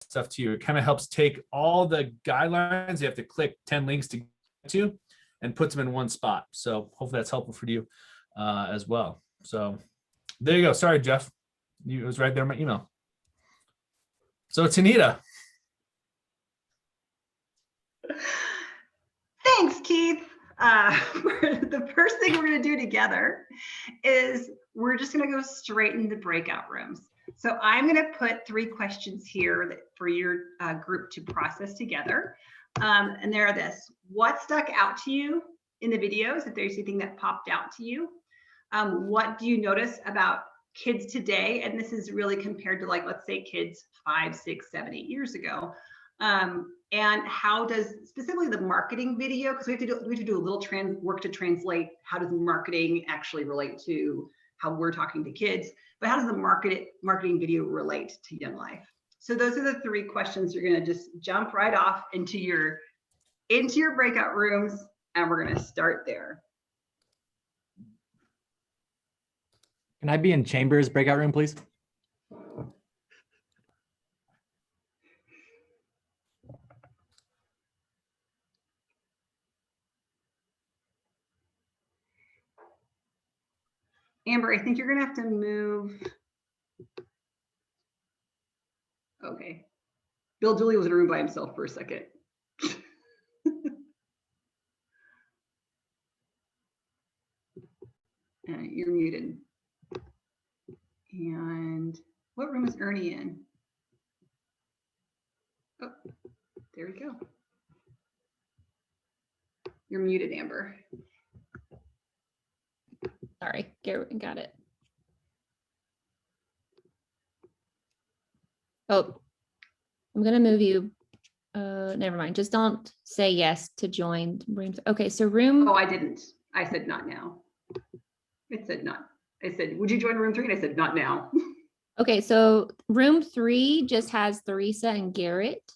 stuff to you. It kind of helps take all the guidelines you have to click 10 links to get to and puts them in one spot. So hopefully that's helpful for you as well. So there you go. Sorry, Jeff. It was right there in my email. So Tanita. Thanks, Keith. The first thing we're going to do together is we're just going to go straight into breakout rooms. So I'm going to put 3 questions here for your group to process together. And they're this: what stuck out to you in the videos, if there's anything that popped out to you? What do you notice about kids today? And this is really compared to, like, let's say kids 5, 6, 7, 8 years ago. And how does specifically the marketing video, because we have to do a little work to translate how does marketing actually relate to how we're talking to kids, but how does the marketing video relate to Young Life? So those are the 3 questions. You're going to just jump right off into your breakout rooms, and we're going to start there. Can I be in Chambers' breakout room, please? Amber, I think you're going to have to move. Okay. Bill Dooley was in a room by himself for a second. You're muted. And what room is Ernie in? Oh, there we go. You're muted, Amber. Sorry, got it. Oh, I'm gonna move you. Never mind. Just don't say yes to join rooms. Okay, so room. Oh, I didn't. I said not now. It said not. I said, would you join room 3? And I said, not now. Okay, so room 3 just has Theresa and Garrett.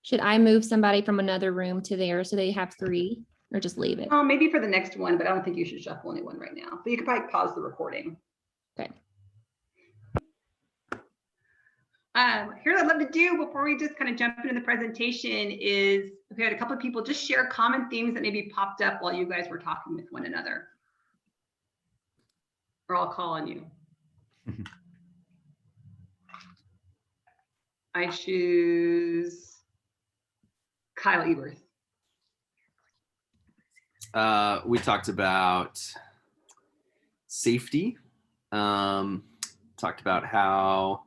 Should I move somebody from another room to there so they have 3, or just leave it? Maybe for the next one, but I don't think you should shuffle anyone right now. But you could probably pause the recording. Okay. Here's what I'd love to do before we just kind of jump into the presentation is, we had a couple of people just share common themes that maybe popped up while you guys were talking with one another. Or I'll call on you. I choose Kyle Eberth. We talked about safety. Talked about how,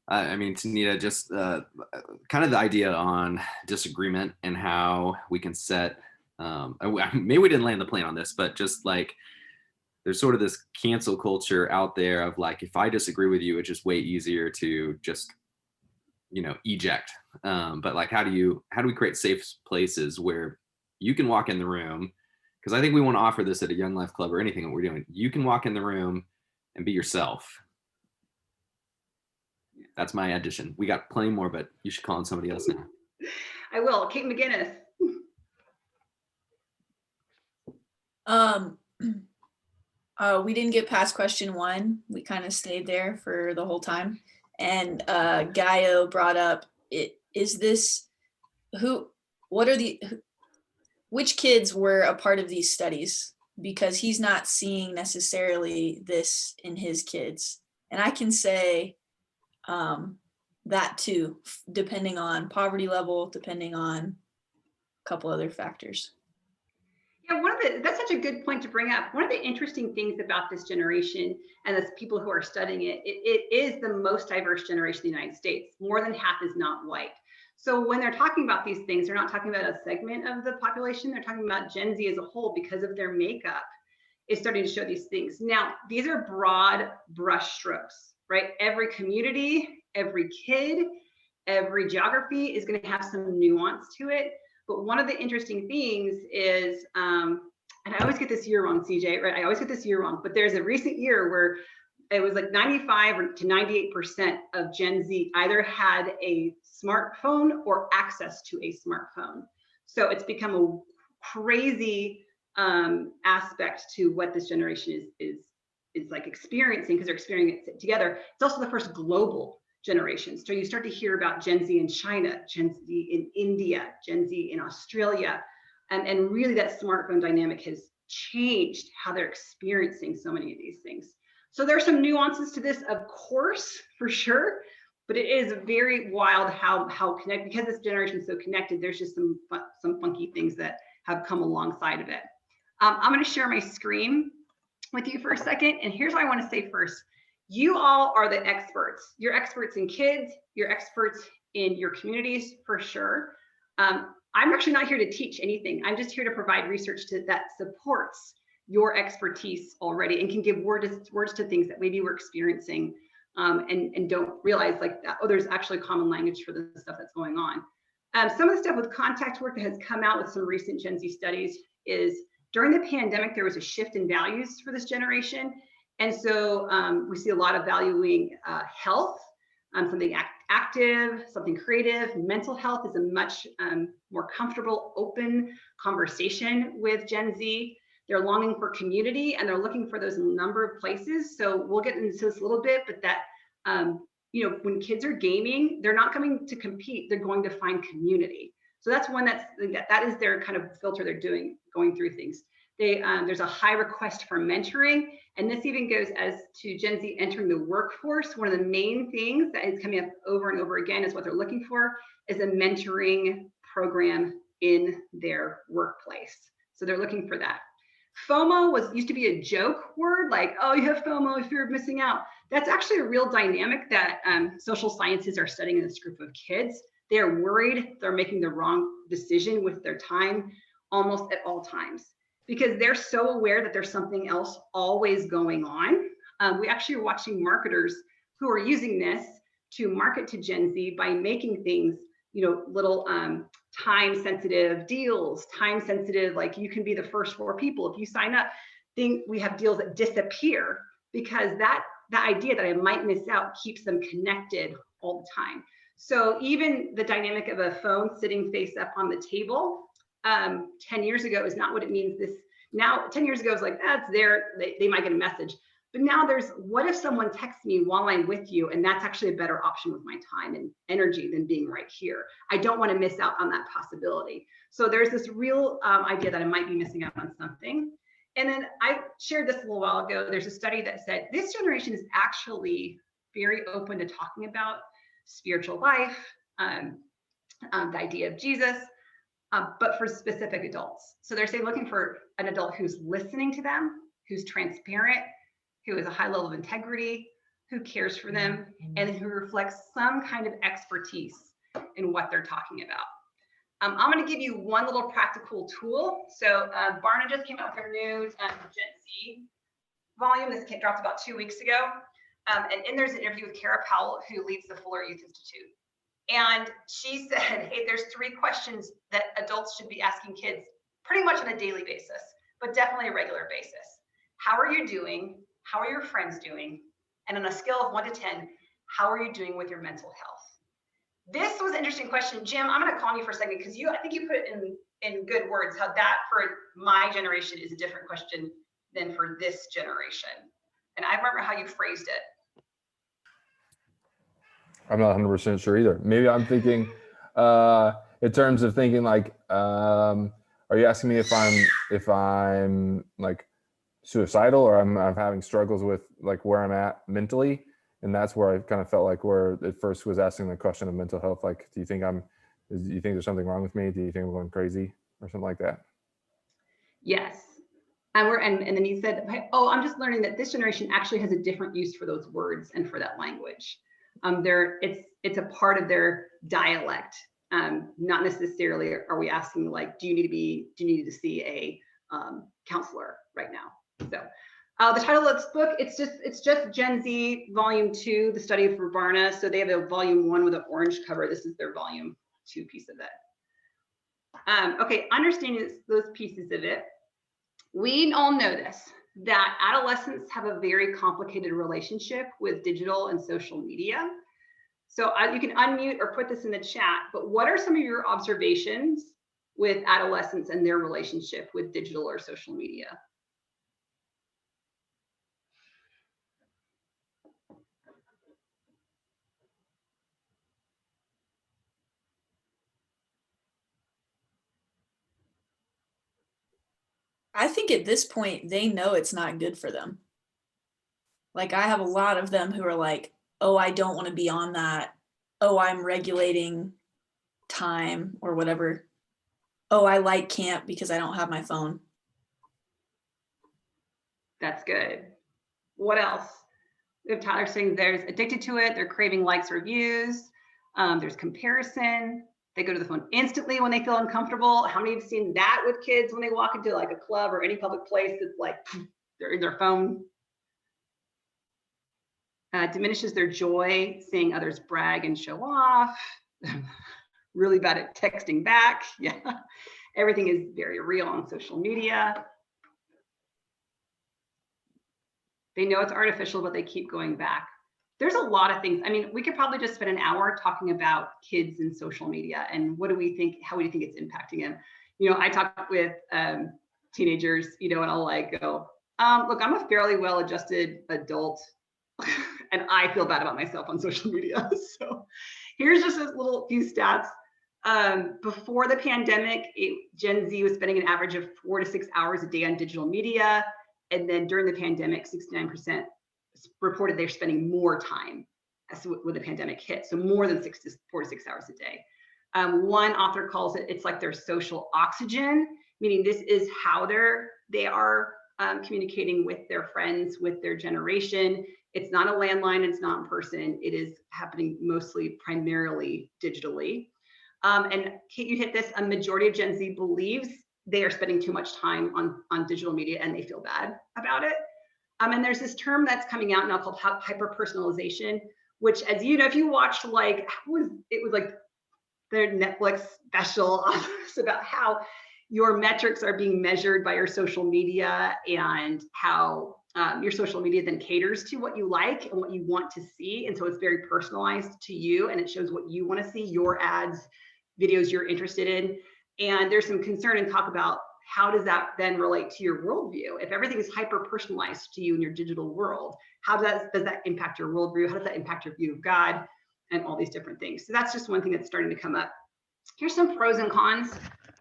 I mean, Tanita, just kind of the idea on disagreement and how we can set, maybe we didn't land the plane on this, but just like, there's sort of this cancel culture out there of like, if I disagree with you, it's just way easier to just, eject. But like, how do we create safe places where you can walk in the room? Because I think we want to offer this at a Young Life Club or anything that we're doing. You can walk in the room and be yourself. That's my addition. We got plenty more, but you should call on somebody else now. I will. Kate McGinnis. We didn't get past question 1. We kind of stayed there for the whole time. And Gaio brought up, which kids were a part of these studies? Because he's not seeing necessarily this in his kids. And I can say that too, depending on poverty level, depending on a couple other factors. Yeah, that's such a good point to bring up. One of the interesting things about this generation and the people who are studying it, it is the most diverse generation in the United States. More than half is not white. So when they're talking about these things, they're not talking about a segment of the population. They're talking about Gen Z as a whole, because of their makeup is starting to show these things. Now, these are broad brush strokes, right? Every community, every kid, every geography is going to have some nuance to it. But one of the interesting things is, and I always get this year wrong, CJ, right? I always get this year wrong, but there's a recent year where it was like 95 to 98% of Gen Z either had a smartphone or access to a smartphone. So it's become a crazy aspect to what this generation is like experiencing, because they're experiencing it together. It's also the first global generations. So you start to hear about Gen Z in China, Gen Z in India, Gen Z in Australia, and really that smartphone dynamic has changed how they're experiencing so many of these things. So there are some nuances to this, of course, for sure, but it is very wild how connected, because this generation is so connected, there's just some funky things that have come alongside of it. I'm going to share my screen with you for a second. And here's what I want to say first. You all are the experts. You're experts in kids. You're experts in your communities, for sure. I'm actually not here to teach anything. I'm just here to provide research that supports your expertise already and can give words to things that maybe we're experiencing and don't realize like that, oh, there's actually common language for the stuff that's going on. Some of the stuff with contact work that has come out with some recent Gen Z studies is during the pandemic, there was a shift in values for this generation. And so we see a lot of valuing health, something active, something creative. Mental health is a much more comfortable, open conversation with Gen Z. They're longing for community and they're looking for those number of places. So we'll get into this a little bit, but that, you know, when kids are gaming, they're not coming to compete, they're going to find community. So that's one that is their kind of filter they're going through things. There's a high request for mentoring, and this even goes as to Gen Z entering the workforce. One of the main things that is coming up over and over again is what they're looking for is a mentoring program in their workplace. So they're looking for that. FOMO used to be a joke word, like, oh, you have FOMO, fear of missing out. That's actually a real dynamic that social sciences are studying in this group of kids. They're worried they're making the wrong decision with their time almost at all times, because they're so aware that there's something else always going on. We actually are watching marketers who are using this to market to Gen Z by making things, you know, little time-sensitive deals, time-sensitive, like you can be the first 4 people if you sign up. We have deals that disappear because the idea that I might miss out keeps them connected all the time. So even the dynamic of a phone sitting face up on the table 10 years ago is not what it means now. 10 years ago it's like, that's there, they might get a message. But now there's, what if someone texts me while I'm with you, and that's actually a better option with my time and energy than being right here. I don't want to miss out on that possibility. So there's this real idea that I might be missing out on something. And then I shared this a little while ago. There's a study that said this generation is actually very open to talking about spiritual life, the idea of Jesus, but for specific adults. So they're saying looking for an adult who's listening to them, who's transparent, who has a high level of integrity, who cares for them, and who reflects some kind of expertise in what they're talking about. I'm going to give you one little practical tool. So Barna just came out with their new Gen Z volume. This dropped about 2 weeks ago. And in there's an interview with Kara Powell, who leads the Fuller Youth Institute. And she said, hey, there's 3 questions that adults should be asking kids pretty much on a daily basis, but definitely a regular basis. How are you doing? How are your friends doing? And on a scale of 1 to 10, how are you doing with your mental health? This was an interesting question. Jim, I'm going to call on you for a second because I think you put it in good words, how that for my generation is a different question than for this generation. And I remember how you phrased it. I'm not 100% sure either. Maybe I'm thinking in terms of thinking like, are you asking me if I'm like suicidal or I'm having struggles with like where I'm at mentally? And that's where I kind of felt like where it first was asking the question of mental health. Like, do you think there's something wrong with me? Do you think I'm going crazy or something like that? Yes. And then he said, oh, I'm just learning that this generation actually has a different use for those words and for that language. It's a part of their dialect. Not necessarily are we asking like, do you need to see a counselor right now? So the title of this book, it's just Gen Z Volume 2, the study for Barna. So they have a Volume 1 with an orange cover. This is their Volume 2 piece of it. Okay, understanding those pieces of it. We all know this, that adolescents have a very complicated relationship with digital and social media. So you can unmute or put this in the chat, but what are some of your observations with adolescents and their relationship with digital or social media? I think at this point they know it's not good for them. Like I have a lot of them who are like, oh, I don't want to be on that. Oh, I'm regulating time or whatever. Oh, I like camp because I don't have my phone. That's good. What else? We have Tyler saying there's addicted to it. They're craving likes or views. There's comparison. They go to the phone instantly when they feel uncomfortable. How many have seen that with kids when they walk into like a club or any public place that's like they're in their phone? Diminishes their joy seeing others brag and show off. Really bad at texting back. Yeah, everything is very real on social media. They know it's artificial, but they keep going back. There's a lot of things. I mean, we could probably just spend an hour talking about kids and social media and what do we think, how do you think it's impacting them? You know, I talk with teenagers, you know, and I'll like go, look, I'm a fairly well-adjusted adult and I feel bad about myself on social media. So here's just a little few stats. Before the pandemic, Gen Z was spending an average of 4 to 6 hours a day on digital media. And then during the pandemic, 69% reported they're spending more time when the pandemic hit. So more than 4 to 6 hours a day. One author calls it, it's like their social oxygen, meaning this is how they are communicating with their friends, with their generation. It's not a landline, it's not in person. It is happening mostly primarily digitally. And Kate, you hit this, a majority of Gen Z believes they are spending too much time on digital media and they feel bad about it. And there's this term that's coming out now called hyper-personalization, which, as you know, if you watched like, it was like their Netflix special about how your metrics are being measured by your social media and how your social media then caters to what you like and what you want to see. And so it's very personalized to you and it shows what you want to see, your ads, videos you're interested in. And there's some concern and talk about how does that then relate to your worldview? If everything is hyper-personalized to you in your digital world, how does that impact your worldview? How does that impact your view of God and all these different things? So that's just one thing that's starting to come up. Here's some pros and cons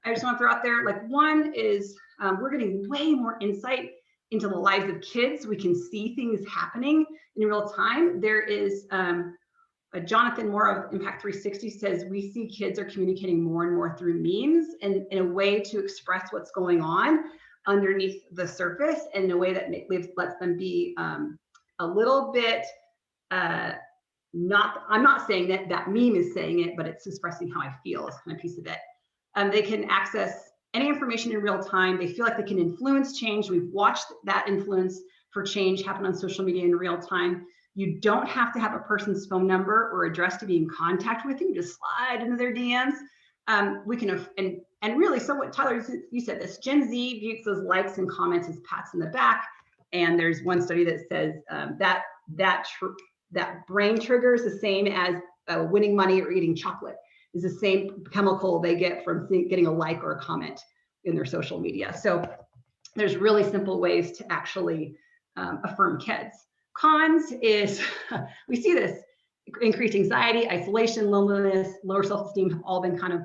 I just want to throw out there. Like one is we're getting way more insight into the lives of kids. We can see things happening in real time. There is Jonathan Moore of Impact 360 says, we see kids are communicating more and more through memes and in a way to express what's going on underneath the surface and in a way that lets them be a little bit, I'm not saying that meme is saying it, but it's expressing how I feel is kind of a piece of it. They can access any information in real time. They feel like they can influence change. We've watched that influence for change happen on social media in real time. You don't have to have a person's phone number or address to be in contact with you. Just slide into their DMs. We can, and really, so what Tyler, you said this, Gen Z views those likes and comments as pats in the back. And there's one study that says that brain trigger is the same as winning money or eating chocolate. Is the same chemical they get from getting a like or a comment in their social media. So there's really simple ways to actually affirm kids. Cons is, we see this, increased anxiety, isolation, loneliness, lower self-esteem have all been kind of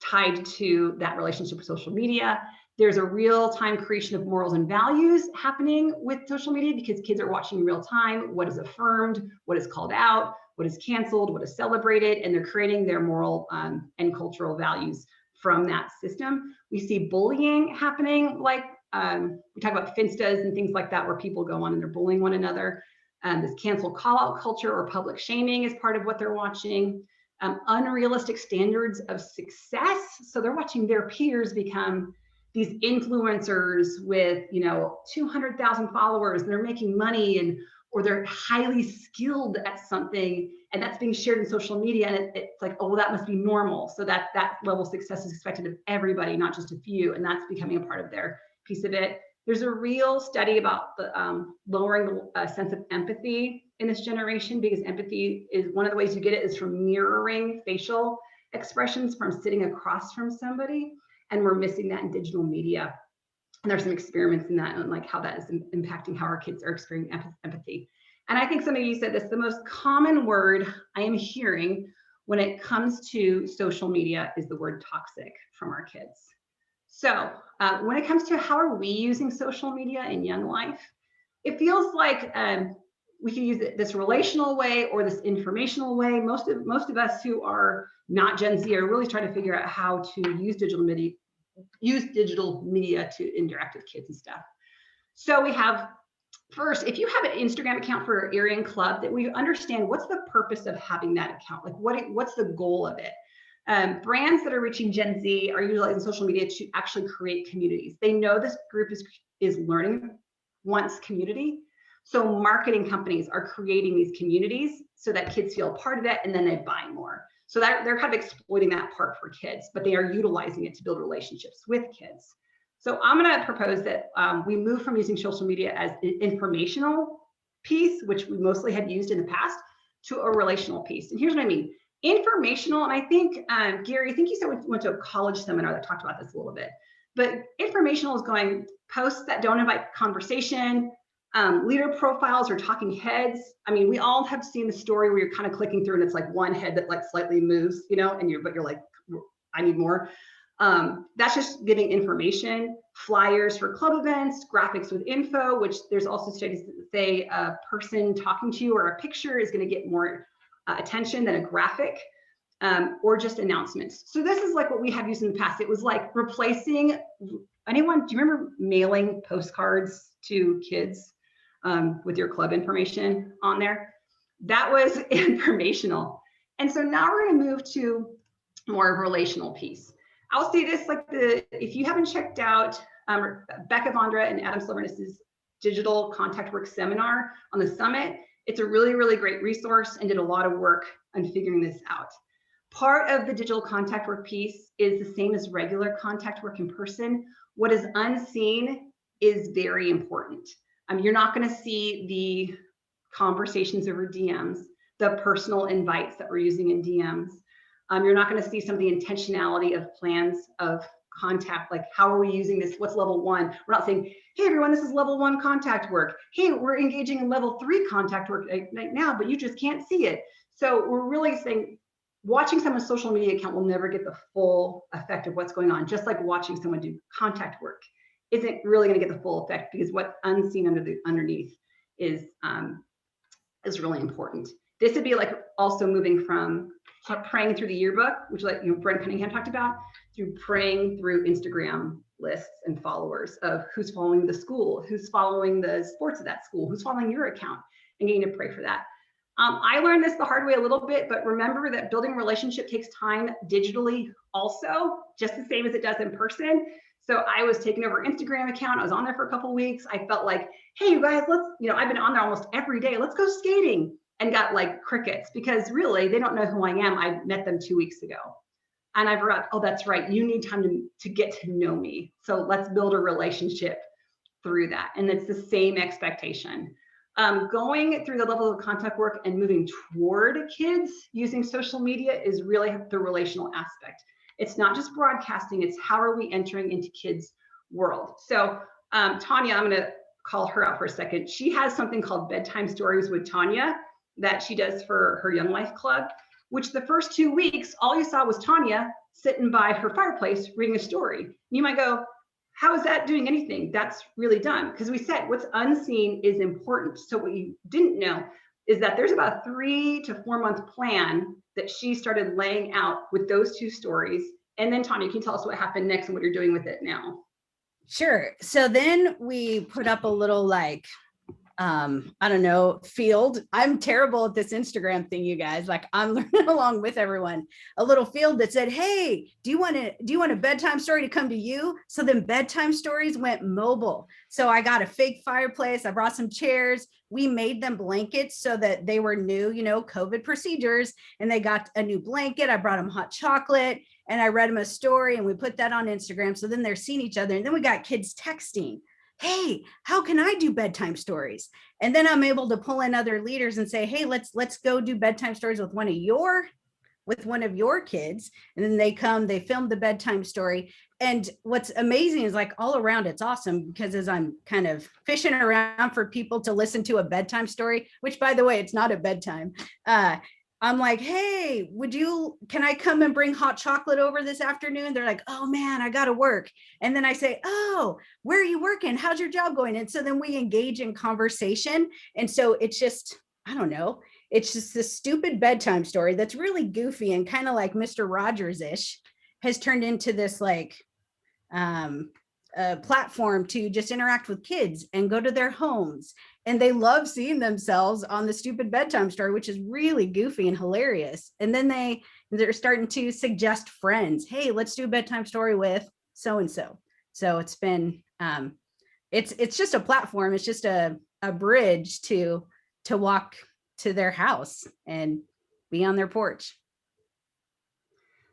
tied to that relationship with social media. There's a real-time creation of morals and values happening with social media because kids are watching in real time what is affirmed, what is called out, what is canceled, what is celebrated, and they're creating their moral and cultural values from that system. We see bullying happening, like we talk about Finstas and things like that, where people go on and they're bullying one another. This cancel call-out culture or public shaming is part of what they're watching. Unrealistic standards of success. So they're watching their peers become these influencers with, 200,000 followers, and they're making money or they're highly skilled at something, and that's being shared in social media. And it's like, oh, well, that must be normal. So that level of success is expected of everybody, not just a few. And that's becoming a part of their piece of it. There's a real study about the lowering the sense of empathy in this generation, because empathy is one of the ways you get it is from mirroring facial expressions from sitting across from somebody. And we're missing that in digital media. And there's some experiments in that and like how that is impacting how our kids are experiencing empathy. And I think some of you said this, the most common word I am hearing when it comes to social media is the word toxic from our kids. So when it comes to how are we using social media in young life, it feels like we can use it this relational way or this informational way. Most of us who are not Gen Z are really trying to figure out how to use digital media to interact with kids and stuff. So we have, first, if you have an Instagram account for your area and club, that we understand what's the purpose of having that account, like what's the goal of it. Brands that are reaching Gen Z are utilizing social media to actually create communities. They know this group is learning, wants community. So marketing companies are creating these communities so that kids feel a part of it, and then they buy more. So they're kind of exploiting that part for kids, but they are utilizing it to build relationships with kids. So I'm going to propose that we move from using social media as an informational piece, which we mostly had used in the past, to a relational piece. And here's what I mean. Informational, and I think, Gary, I think you said we went to a college seminar that talked about this a little bit, but informational is going posts that don't invite conversation, leader profiles or talking heads. I mean, we all have seen the story where you're kind of clicking through and it's like one head that like slightly moves, you know, but you're like, I need more. That's just giving information, flyers for club events, graphics with info, which there's also studies that say a person talking to you or a picture is going to get more attention than a graphic, or just announcements. So this is like what we have used in the past. It was like replacing anyone. Do you remember mailing postcards to kids with your club information on there? That was informational. And so now we're going to move to more of a relational piece. I'll say this, like if you haven't checked out Becca Vondra and Adam Silverness's digital contact work seminar on the summit, it's a really, really great resource and did a lot of work on figuring this out. Part of the digital contact work piece is the same as regular contact work in person. What is unseen is very important. You're not going to see the conversations over DMs, the personal invites that we're using in DMs. You're not going to see some of the intentionality of plans of contact, like how are we using this? What's level 1? We're not saying, hey, everyone, this is level 1 contact work. Hey, we're engaging in level 3 contact work right now, but you just can't see it. So we're really saying watching someone's social media account will never get the full effect of what's going on, just like watching someone do contact work isn't really going to get the full effect, because what's unseen underneath is really important. This would be like also moving from praying through the yearbook, which like Brent Cunningham talked about, through praying through Instagram lists and followers of who's following the school, who's following the sports of that school, who's following your account, and getting to pray for that. I learned this the hard way a little bit, but remember that building a relationship takes time digitally also, just the same as it does in person. So I was taking over Instagram account. I was on there for a couple of weeks. I felt like, hey, you guys, I've been on there almost every day. Let's go skating. And got like crickets, because really they don't know who I am. I met them 2 weeks ago. And I forgot, oh, that's right. You need time to get to know me. So let's build a relationship through that. And it's the same expectation. Going through the level of contact work and moving toward kids using social media is really the relational aspect. It's not just broadcasting, it's how are we entering into kids' world. So Tanya, I'm gonna call her out for a second. She has something called Bedtime Stories with Tanya that she does for her Young Life Club, which the first 2 weeks, all you saw was Tanya sitting by her fireplace reading a story. You might go, how is that doing anything? That's really done. Because we said what's unseen is important. So what you didn't know is that there's about a 3 to 4 month plan that she started laying out with those 2 stories. And then Tanya, can you tell us what happened next and what you're doing with it now? Sure. So then we put up a little like, I don't know, field. I'm terrible at this Instagram thing, you guys. Like I'm learning along with everyone. A little field that said, "Hey, do you want a bedtime story to come to you?" So then bedtime stories went mobile. So I got a fake fireplace. I brought some chairs. We made them blankets so that they were new, COVID procedures, and they got a new blanket. I brought them hot chocolate, and I read them a story, and we put that on Instagram. So then they're seeing each other, and then we got kids texting. Hey, how can I do bedtime stories? And then I'm able to pull in other leaders and say, hey, let's go do bedtime stories with one of your kids. And then they come, they film the bedtime story. And what's amazing is like all around, it's awesome, because as I'm kind of fishing around for people to listen to a bedtime story, which by the way, it's not a bedtime, I'm like, hey, can I come and bring hot chocolate over this afternoon? They're like, oh man, I gotta work. And then I say, oh, where are you working? How's your job going? And so then we engage in conversation. And so it's just, I don't know, it's just this stupid bedtime story that's really goofy and kind of like Mr. Rogers-ish has turned into this like platform to just interact with kids and go to their homes. And they love seeing themselves on the stupid bedtime story, which is really goofy and hilarious. And then they're starting to suggest friends. Hey, let's do a bedtime story with so-and-so. So it's been, it's just a platform. It's just a bridge to walk to their house and be on their porch.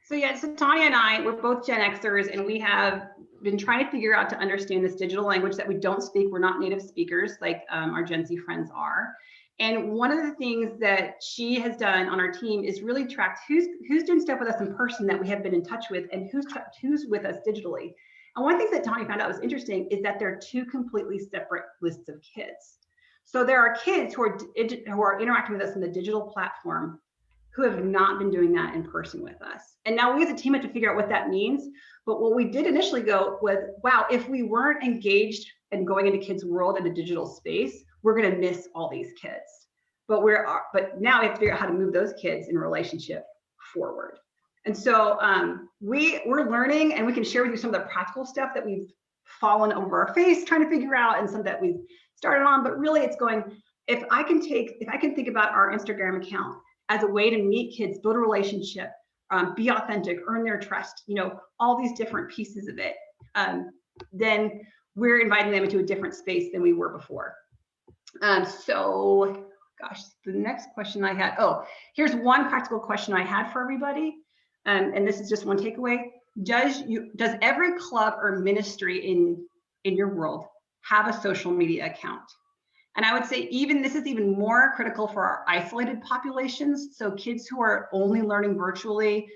So yeah, so Tanya and I, we're both Gen Xers, and we have been trying to figure out to understand this digital language that we don't speak. We're not native speakers like our Gen Z friends are. And one of the things that she has done on our team is really tracked who's doing stuff with us in person that we have been in touch with, and who's with us digitally. And one of the things that Tanya found out was interesting is that there are two completely separate lists of kids. So there are kids who are interacting with us in the digital platform who have not been doing that in person with us. And now we as a team have to figure out what that means. But what we did initially go was, wow, if we weren't engaged and going into kids' world in a digital space, we're going to miss all these kids. But now we have to figure out how to move those kids in relationship forward. And so we're learning, and we can share with you some of the practical stuff that we've fallen over our face trying to figure out, and some that we've started on. But really, it's going, if I can think about our Instagram account as a way to meet kids, build a relationship, be authentic, earn their trust, all these different pieces of it, then we're inviting them into a different space than we were before. So, gosh, the next question I had, here's one practical question I had for everybody. And this is just one takeaway. Does every club or ministry in your world have a social media account? And I would say this is even more critical for our isolated populations. So kids who are only learning virtually,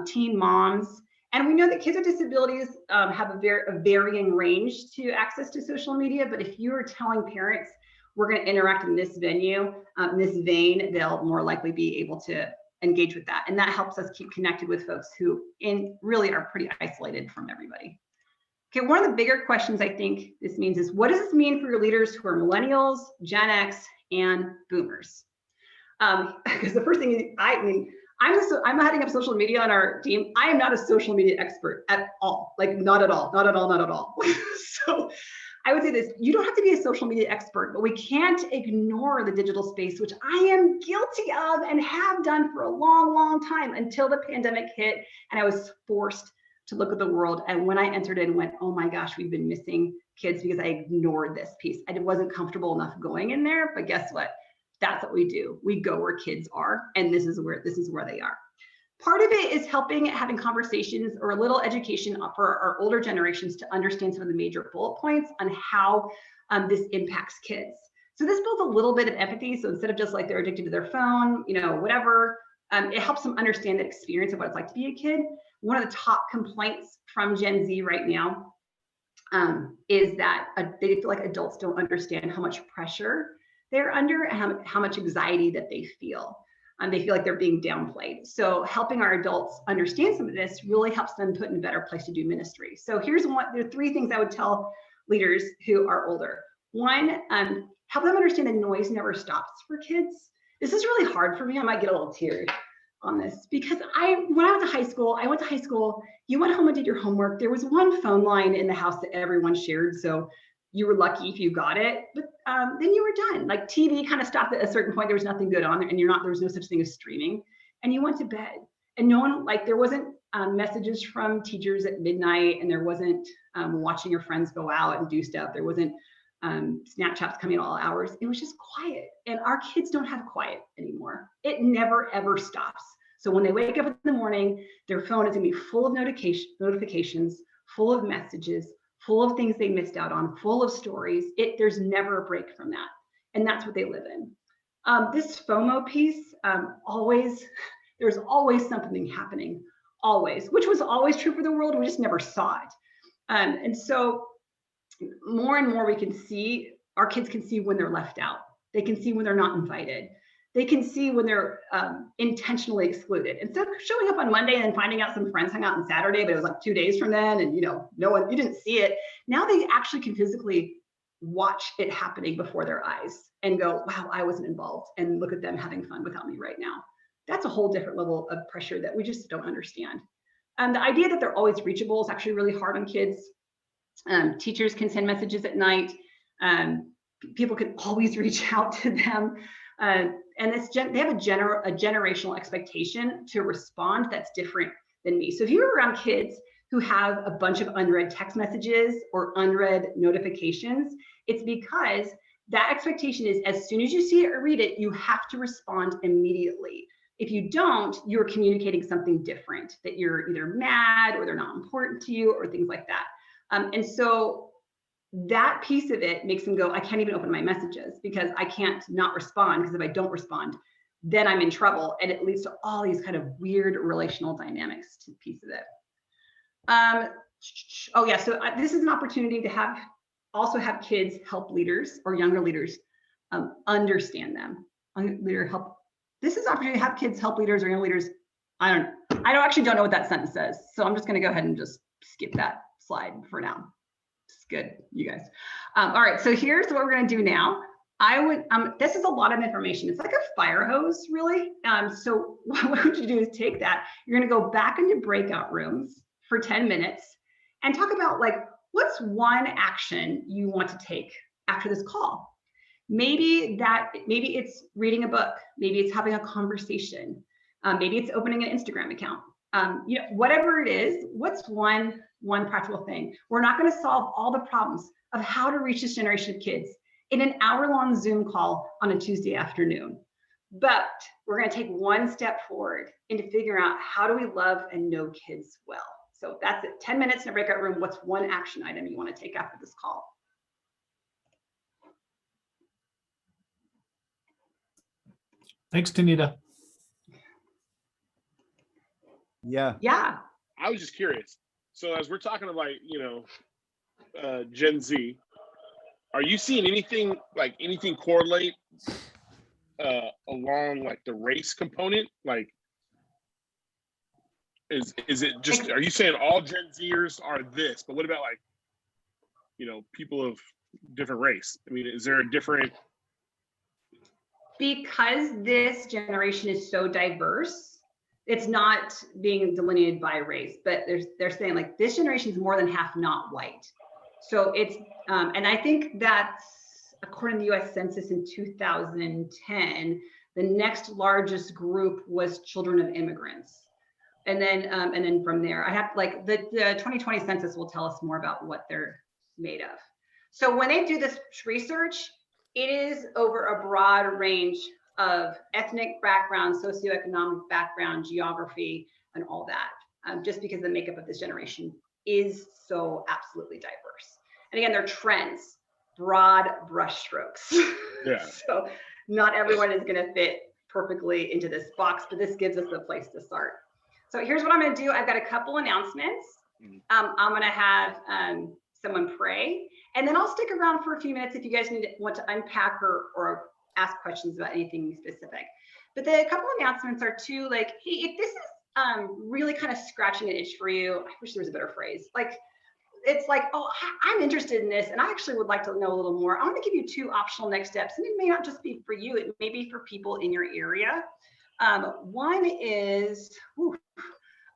teen moms. And we know that kids with disabilities have a varying range to access to social media. But if you are telling parents, we're going to interact in this venue, in this vein, they'll more likely be able to engage with that. And that helps us keep connected with folks who really are pretty isolated from everybody. Okay, one of the bigger questions I think this means is, what does this mean for your leaders who are millennials, Gen X, and boomers? Because the first thing is, I'm heading up social media on our team. I am not a social media expert at all, like not at all. So I would say this, you don't have to be a social media expert, but we can't ignore the digital space, which I am guilty of and have done for a long, long time until the pandemic hit and I was forced to look at the world. And when I entered in, went, oh my gosh, we've been missing kids because I ignored this piece. I wasn't comfortable enough going in there, but guess what? That's what we do. We go where kids are, and this is where they are. Part of it is having conversations or a little education for our older generations to understand some of the major bullet points on how this impacts kids. So this builds a little bit of empathy. So instead of just like they're addicted to their phone, whatever, it helps them understand that experience of what it's like to be a kid. One of the top complaints from Gen Z right now is that they feel like adults don't understand how much pressure they're under and how much anxiety that they feel. They feel like they're being downplayed. So helping our adults understand some of this really helps them put in a better place to do ministry. So there are 3 things I would tell leaders who are older. One, help them understand that noise never stops for kids. This is really hard for me. I might get a little teary on this because when I went to high school, you went home and did your homework. There was one phone line in the house that everyone shared. So you were lucky if you got it, but then you were done. Like TV kind of stopped at a certain point. There was nothing good on there, and there was no such thing as streaming, and you went to bed. And no one, there wasn't messages from teachers at midnight, and there wasn't watching your friends go out and do stuff. There wasn't Snapchats coming at all hours. It was just quiet, and our kids don't have quiet anymore. It never ever stops. So when they wake up in the morning, their phone is gonna be full of notifications, full of messages, full of things they missed out on, full of stories. There's never a break from that. And that's what they live in. This FOMO piece, there's always something happening, always, which was always true for the world. We just never saw it. And so more and more our kids can see when they're left out. They can see when they're not invited. they can see when they're intentionally excluded. Instead of showing up on Monday and then finding out some friends hung out on Saturday, but it was like 2 days from then, and no one, you didn't see it. Now they actually can physically watch it happening before their eyes and go, wow, I wasn't involved, and look at them having fun without me right now. That's a whole different level of pressure that we just don't understand. The idea that they're always reachable is actually really hard on kids. Teachers can send messages at night. People can always reach out to them. And they have a generational expectation to respond that's different than me. So if you're around kids who have a bunch of unread text messages or unread notifications, it's because that expectation is as soon as you see it or read it, you have to respond immediately. If you don't, you're communicating something different, that you're either mad or they're not important to you or things like that. And so that piece of it makes them go, I can't even open my messages because I can't not respond, because if I don't respond, then I'm in trouble. And it leads to all these kind of weird relational dynamics to the piece of it. Oh yeah, so this is an opportunity to also have kids help leaders or younger leaders understand them. This is an opportunity to have kids help leaders or young leaders. I actually don't know what that sentence says. So I'm just gonna go ahead and just skip that slide for now. It's good, you guys. All right, so here's what we're gonna do now. This is a lot of information. It's like a fire hose, really. So what would you do is take that, you're gonna go back into breakout rooms for 10 minutes and talk about like, what's one action you want to take after this call? Maybe it's reading a book, maybe it's having a conversation, maybe it's opening an Instagram account. Whatever it is, what's one practical thing? We're not going to solve all the problems of how to reach this generation of kids in an hour-long Zoom call on a Tuesday afternoon, but we're going to take one step forward into figuring out how do we love and know kids well. So that's it. 10 minutes in a breakout room. What's one action item you want to take after this call? Thanks, Tanita. Yeah. I was just curious. So as we're talking about, Gen Z, are you seeing anything correlate along like the race component? Like, is it just, are you saying all Gen Zers are this, but what about like, people of different race? I mean, is there a different? Because this generation is so diverse, it's not being delineated by race, but they're saying like this generation is more than half not white. So it's, and I think that's according to the US Census in 2010, the next largest group was children of immigrants. And then from there, I have like the 2020 census will tell us more about what they're made of. So when they do this research, it is over a broad range of ethnic background, socioeconomic background, geography, and all that, just because the makeup of this generation is so absolutely diverse. And again, they're trends, broad brushstrokes. Yeah. So not everyone is going to fit perfectly into this box, but this gives us a place to start. So here's what I'm going to do. I've got a couple announcements. I'm going to have someone pray, and then I'll stick around for a few minutes if you guys want to unpack or ask questions about anything specific. But the couple announcements are too, like, hey, if this is really kind of scratching an itch for you, I wish there was a better phrase. Like, it's like, oh, I'm interested in this, and I actually would like to know a little more. I want to give you 2 optional next steps, and it may not just be for you, it may be for people in your area. One is,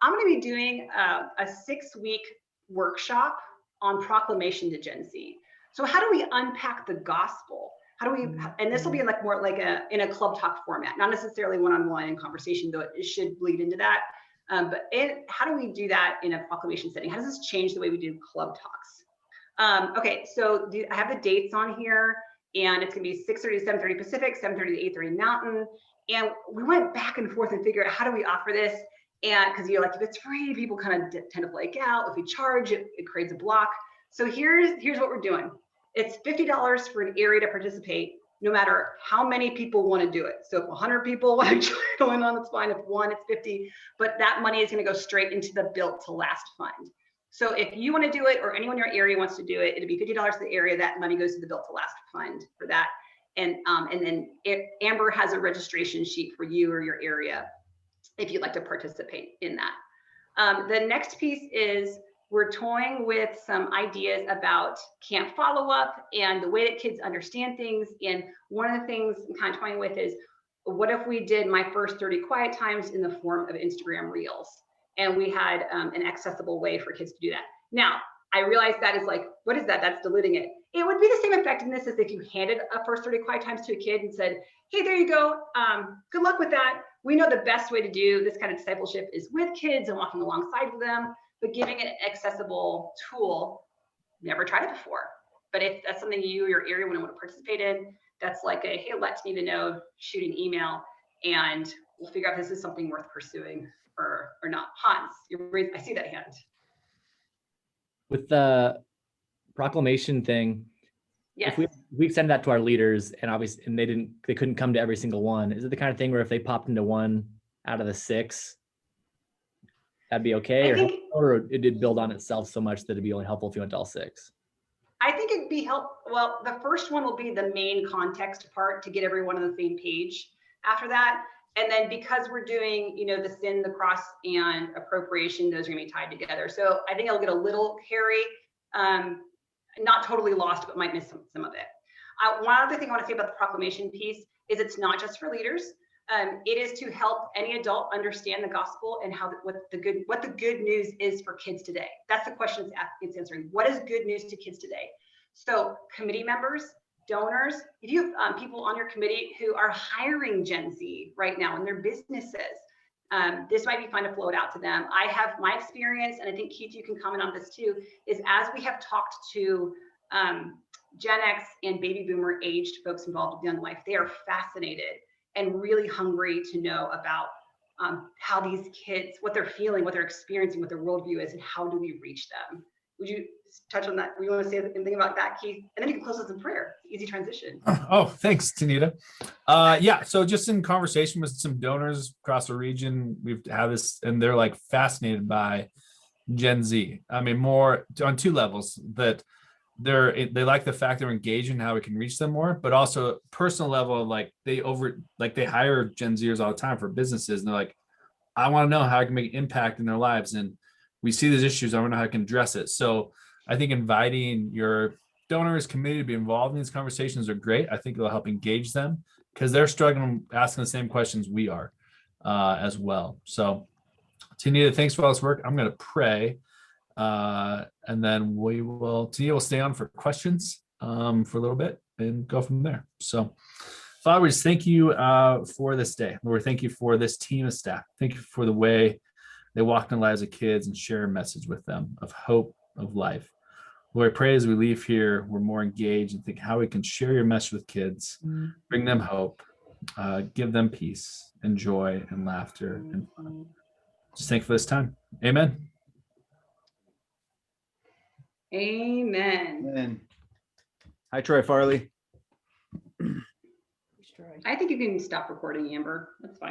I'm going to be doing a 6-week workshop on proclamation to Gen Z. So how do we unpack the gospel? How do we, and this will be in like more like in a club talk format, not necessarily one-on-one in conversation, though it should bleed into that. But how do we do that in a proclamation setting? How does this change the way we do club talks? Okay, so I have the dates on here, and it's gonna be 6:30 to 7:30 Pacific, 7:30 to 8:30 Mountain. And we went back and forth and figured out how do we offer this? And because you're like, if it's free, people kind of tend to flake out. If we charge, it creates a block. So here's what we're doing. It's $50 for an area to participate, no matter how many people want to do it. So if 100 people want to join on, it's fine. If 1, it's 50. But that money is going to go straight into the Built to Last fund. So if you want to do it, or anyone in your area wants to do it, it'll be $50 to the area. That money goes to the Built to Last fund for that. And then Amber has a registration sheet for you or your area if you'd like to participate in that. The next piece is we're toying with some ideas about camp follow-up and the way that kids understand things. And one of the things I'm kind of toying with is, what if we did my first 30 quiet times in the form of Instagram Reels? And we had an accessible way for kids to do that. Now, I realize that is like, what is that? That's diluting it. It would be the same effectiveness as if you handed a first 30 quiet times to a kid and said, hey, there you go. Good luck with that. We know the best way to do this kind of discipleship is with kids and walking alongside of them, but giving it an accessible tool, never tried it before. But if that's something you or your area want to participate in, that's like a, hey, let me know, shoot an email, and we'll figure out if this is something worth pursuing or not. Hans, I see that hand. With the proclamation thing, Yes. if we send that to our leaders and obviously, and they couldn't come to every single one, is it the kind of thing where if they popped into one out of the 6, that'd be okay? Or it did build on itself so much that it'd be only helpful if you went to all 6? I think it'd be well, the first one will be the main context part to get everyone on the same page after that. And then because we're doing, the sin, the cross, and appropriation, those are gonna be tied together. So I think it'll get a little hairy, not totally lost, but might miss some of it. One other thing I wanna say about the proclamation piece is it's not just for leaders. It is to help any adult understand the gospel and what the good news is for kids today. That's the question it's answering. What is good news to kids today? So committee members, donors, if you have people on your committee who are hiring Gen Z right now in their businesses, this might be fun to float out to them. I have my experience, and I think Keith, you can comment on this too, is as we have talked to Gen X and baby boomer aged folks involved with young life, they are fascinated and really hungry to know about how these kids, what they're feeling, what they're experiencing, what their worldview is, and how do we reach them. Would you touch on that? Would you want to say anything about that, Keith? And then you can close us in prayer. Easy transition. Oh, thanks, Tanita. Yeah, so just in conversation with some donors across the region, we've had this, and they're like fascinated by Gen Z. I mean, more on 2 levels, that they like the fact they're engaged in how we can reach them more, but also personal level, like they hire Gen Zers all the time for businesses, and they're like, I want to know how I can make an impact in their lives, and we see these issues, I want to know how I can address it. So I think inviting your donors committee to be involved in these conversations are great. I think it'll help engage them because they're struggling, asking the same questions we are as well. So Tanita, thanks for all this work. I'm going to pray. And then Tanita will stay on for questions for a little bit and go from there. So Father, we just thank you for this day. Lord, thank you for this team of staff. Thank you for the way they walk in the lives of kids and share a message with them of hope, of life. Lord, I pray as we leave here, we're more engaged and think how we can share your message with kids, bring them hope, give them peace and joy and laughter and fun. Just thank you for this time. Amen. Amen. Hi, Troy Farley. I think you can stop recording, Amber. That's fine.